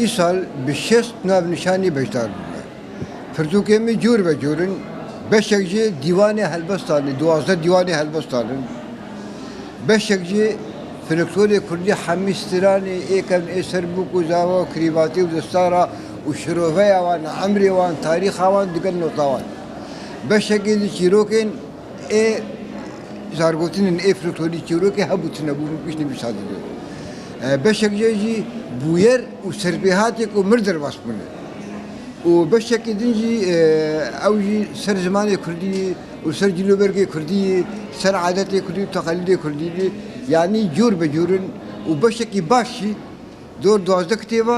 İsal bir şest nav nişani beşdar. Firtukemi cur ve curun. Beşekci divane helbestanı, duazda divane helbestanı. Beşekci فلکلوری کردی همیسترانی ایکن اثر بکو زاوا کریباتی و دستارا و شروفه وان عمری وان تاریخ وان دیگر نوتاوان بشکلی دی چیروکن ای زارگوتین ای فلکلوری چیروکی هبوتنه بو بیشنی بیشادی دو بشکلی بویر و سربیهاتی کو مردر واسمونه و بشکلی دینجی اوجی سر زمان کردی و سر جلوبرگی کردی سر عادت کردی و تقالید کردی yani cur be curun u baştaki başı dor duazda kitaba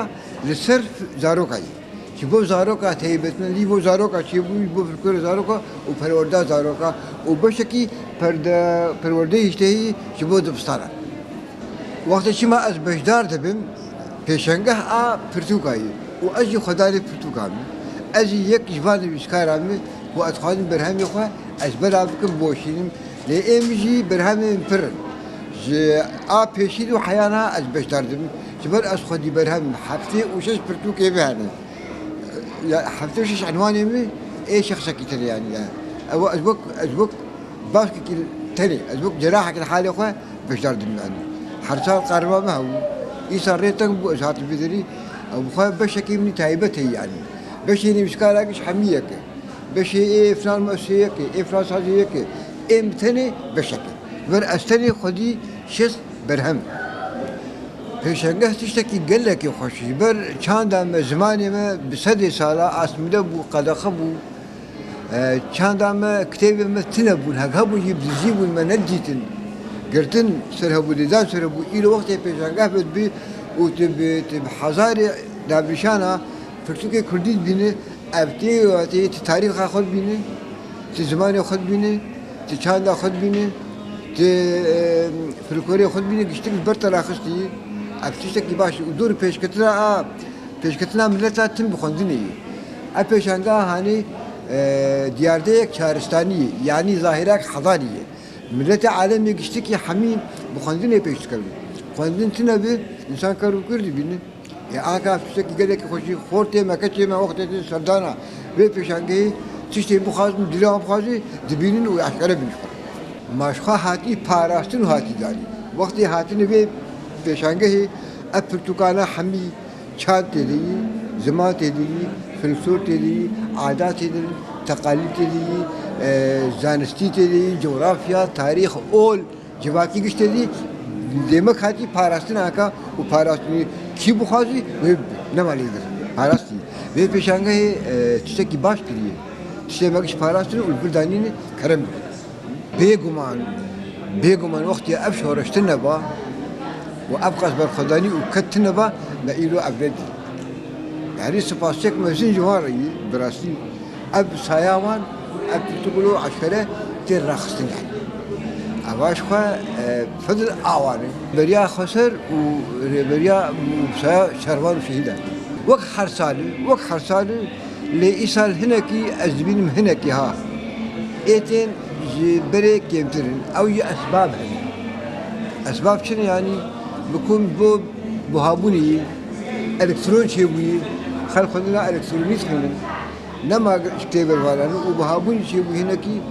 لسر زاروکایی که با زاروکا تهیبتن لی با زاروکا چی با فکر زاروکا و پرورده زاروکا و بشکی پرورده هیچتهی که با دبستانه وقتی که ما از بجدار دبیم پیشنگه پرتوکایی و از خدای پرتوکامی از یک جوان بیشکارامی و از خانم برهمی خواه از برابکم بوشینم لیمجی برهمی پرن پیشید و حیانا از بجدار دبیم جبر از خودی برهم هفته وشش پرتوکه بهانه هفته وشش عنوانه می اي شخص كتير يعني او ازبك باسك تاني ازبك جراحك الحالي اخوه بجدار دماني حرصان قربا ما هو يصير ريتن بو ذات بدري او بخوه بشكي من تايبته يعني بشي مشكالك حميك بشي ايه فلان مؤسسيك ايه فلان صاحبك امتني بشكي ور استني خدي شخص برهم پیشنگه تشتکی گله که خوشی بر چند هم زمانی ما بسد سالا اسمده بو قداخه بو چند هم کتابی ما تنه بون هک بو جیب دیزی بون من ندیتن گرتن سره بو دیدن سره بو ایل وقت پیشنگه بد بی و تب هزار دبیشانا فرتوک کردی بینه ابتی و تی تاریخ خود بینه تی زمان خود بینه تی چند خود بینه تی فرکوری خود بینه گشتن برتر آخستی افتیشتکی باشه و دور پیشکتنا ملتا تن بخوندنی پیشنگاه هانی دیارده یک چهارستانی یعنی ظاهره حضاریه ملت عالمی گشتی که همین بخوندنی پیش کردن خواندن تنه به انسان کارو کردی بینه یا آنکه افتیشتکی گله که خوشی خورته مکچه ما وقتی سردانا و پیشنگاهی تشتی بخوازم دیلام بخوازی دبینن و اشکاله بینشون ماشخواه هاتی پاراستن هاتی داری وقتی هاتی نبی پیشنگاهی پرتوکانا همی چاد تدی زمان تدی فلسفه تدی عادات تدی تقالید تدی زانستی تدی جغرافیا تاریخ اول جواکی گشت تدی دیمه خاطی پاراستن آکا و پاراستنی کی بخوازی و نمالیدر پاراستی و پیشنگاهی تشکی باش کریه تشکی مگش پاراستن و بردانین کرم بیگمان وقتی افشارشتن نبا وأبقى بالخداني وكتنبا نقيلو أبرد يعني سباسيك مزين جواري براسي أب سايوان أب تقولوا عشرة ترخصتن يعني أباش خا فضل أواني بريا خسر وبريا مسايا شروان شهيدا وق حرسالي لإيصال هناكي أزبين هناكي ها إيتين بريك يمترن أو أسباب هني أسباب شنو يعني بكون بهابوني الكترون شيء خلق لنا الكترونيات خلنا نما كتاب الوالان وبهابوني شيء هناكي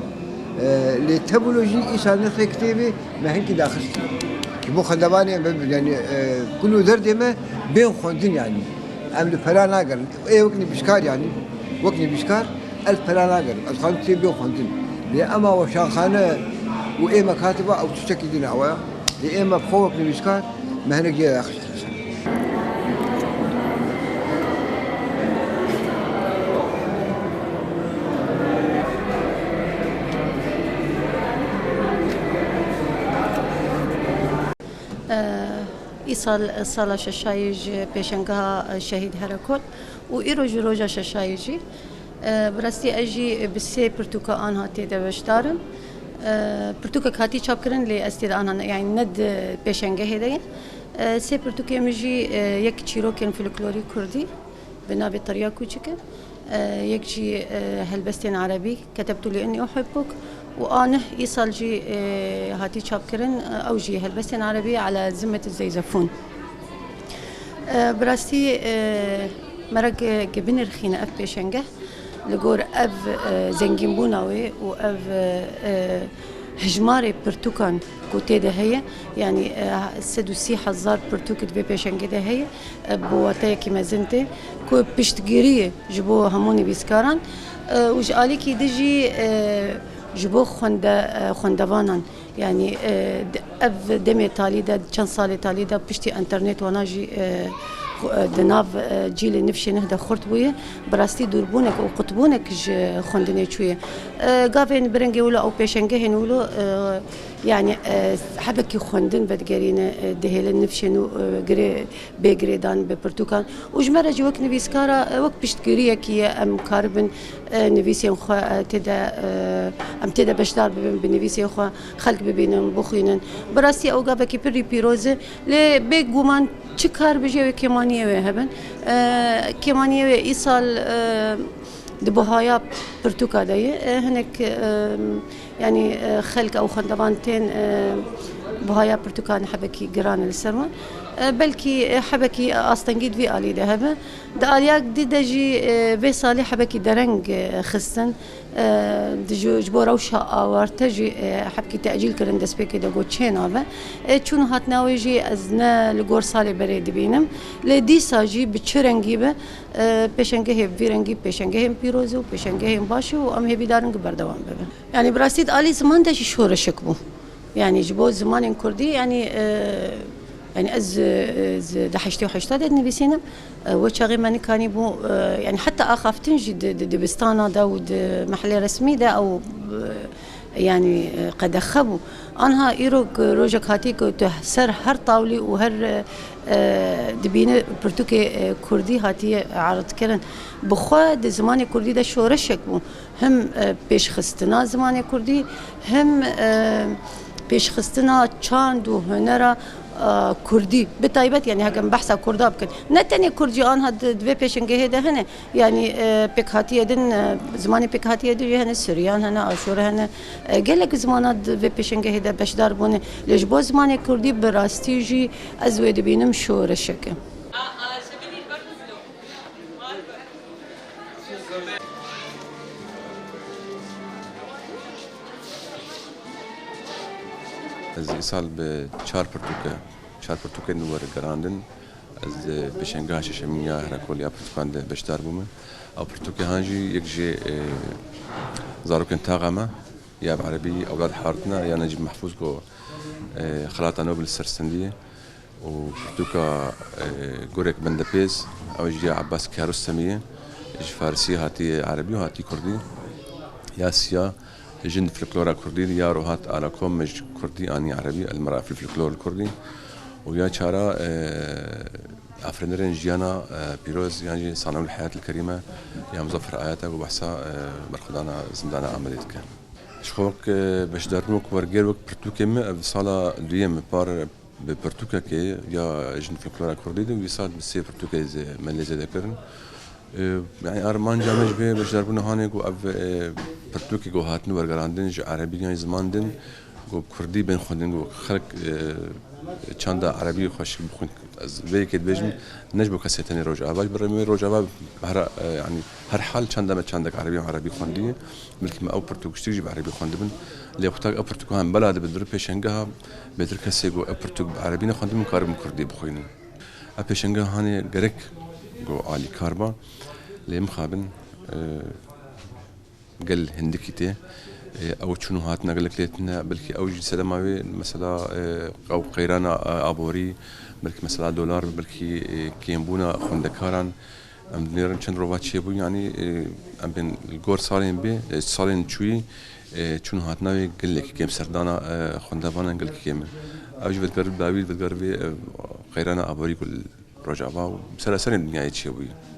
للتبولوجي إنسان نخلي كتابه ما هنك داخل كبو خدماني يعني كله درد ما بين خوندين يعني أمل فلا ناقر إيه وقني بشكار يعني وقني بشكار ألف فلا ناقر الخان كتاب بين خوندين لأما وشاخانة وإيه مكاتبة أو تشتكي دين عوايا لأما بخوك بشكار ما هناك جاي أخشى إيصال صالة ششايج بيشنقها شهيد هركول وإيروج روجا ششايجي برستي أجي بسي برتوكا آنها تيدا بشتارن برتوكا كاتي شابكرن لأستيد آنها يعني ند بيشنقه هيدين سي برتوكا مجي يك تشيروكين فلكلوري كردي بنابي طريقة كوشكة يكجي هلبستين عربي كتبت لي إني أحبك وأنا إيصال جي هاتي شابكرن أو جي هلبستين عربي على ذمة الزيزفون براستی مرق جبين رخينا أف بيشنجه لجور أف زنجين بوناوي وأف هجماري برتوكان كوتي ده هي يعني السدوسي حزار برتوكت في بيشنجه ده هي بواتاي كما زنتي كو بيشتجيريه جبو هموني بيسكاران وجالي كي دجي جبو خوندوانان يعني اف دمي تاليدا كان صالي تاليدا بشتي انترنت وناجي دناف جيل نفشي نهدا خرطويه براستي دوربونك او قطبونك خوندني شويه قافين برنجي ولا او بيشنجهن ولا يعني حبكي خوندن بدقرين دهيل نفشنو غري بيغريدان ببرتوكان وجمره جوك نبيسكارا وقت بشتكريه كي ام كاربن نفيسيم خو تدا ام تدا بشدار بنفيسي خو خلق ببينن بخينن براستي او قافكي بري بيروزه لبيغومان چکار بجوی کمانیه و هبن کمانیه و ایسال دبهایا برتقالیه هنک يعني خلق او خندوانتين بهايا برتقال حبكي جران السرما بلكي حبكي اصلا في الي ذهب دالياك دي دجي في صالح حبكي درنج خستن جبو روشا اورتجي حبكي تاجيل كرن دسبيكي دغو تشينابا چون هاتناويجي ازنا لغور صالح بريد بينم لدي ساجي بچرنگيبه پشنگه ويرنگي پشنگه بيروزو پشنگه باشو ام هبي دارنگ بردوام ببن يعني براسيد الي زمان دشي شورشك بو يعني جبو زمان كردي يعني يعني از دحشتي وحشتا نبيسينم وشاغي ماني كاني بو يعني حتى اخافتن جد دبستانا دا ود محل رسمي دا او يعني قد خبوا انها ايروك روجك هاتيك سر هر طاولي وهر دبينه برتوكي كردي هاتي عرض كرن بخوا د زمان كردي دا شورشك بو هم پیش خستنا زمان كردي هم پیش خستنا چاند و هنرا كردي بتايبت يعني هكذا بحث كردا بكن نتني كردي آن هاد دوی پیشنگه ده هنه يعني بكهاتي دن زماني بكهاتي ده هنه سريان هنه آشور هنه گلک زمانات دوی پیشنگه ده بشدار بونه لجبو زماني كردي براستی جي از وید بینم شورشکه از ایسال به چهار پرتوکه نور گراندن از بشنگاه ششمیا هرکولیا پرتوکان ده بشدار بومه او پرتوکه هانجی یک جه زاروکن تاغمه یا بعربی اولاد حارتنا یا نجيب محفوظ کو خلاطه نوبل السرسنديه و پرتوکه گورک بندپیز او جه عباس کیارستمیه فارسی هاتی عربی و هاتی کردی یا سیا جند فلكلورا كردي يا روحات على كوم مج كردي اني عربي المرأة في الفلكلور الكردي ويا شارع افرنرين جيانا بيروز يعني صانعوا الحياة الكريمة يا مظفر آياتك وبحثها برخدانا زندانا عمليت كان شخوك باش دارنوك ورجيروك برتوكيم بصالة دويم بار ببرتوكا كي يا جند فلكلورا كردي ويصال بسي برتوكا مليزة ذكرن يعني أرمان جامج به بشدار بنا هاني جو أف برتوكي جو هاتن ورجراندن جو عربي يعني زمان دن جو كردي بين خدن جو خلق چاندا عربي خوش بخون زي كده بيجم نجبو كسيتني رجع باش برمي رجع بهر يعني هر حال چاندا ما چاندك عربي وعربي خوندي ملك ما أو برتوكشتي جيب عربي خوندبن اللي وقتها أو برتوك هم بلاد بدر بيشنجها بدر كسي جو أو برتوك عربي نخوندبن كارب كردي بخوينن أبيشنجها هاني جرك جو عالي كاربا لي مخابن قال هندكيته او شنو هاتنا قال لك ليتنا بلكي اوج سلاماوي مثلا او قيرانا ابوري بلكي مثلا دولار بلكي كيمبونا خندكاران ام دنيرن چند روات شيبو يعني ام بين الجور صالين بي صالين شوي شنو هاتنا قال لك كيم سردانا خندبانا قال لك كيم اوج بتقرب داوود بتقرب قيرانا ابوري كل رجعوا بسلاسل الدنيا يتشوي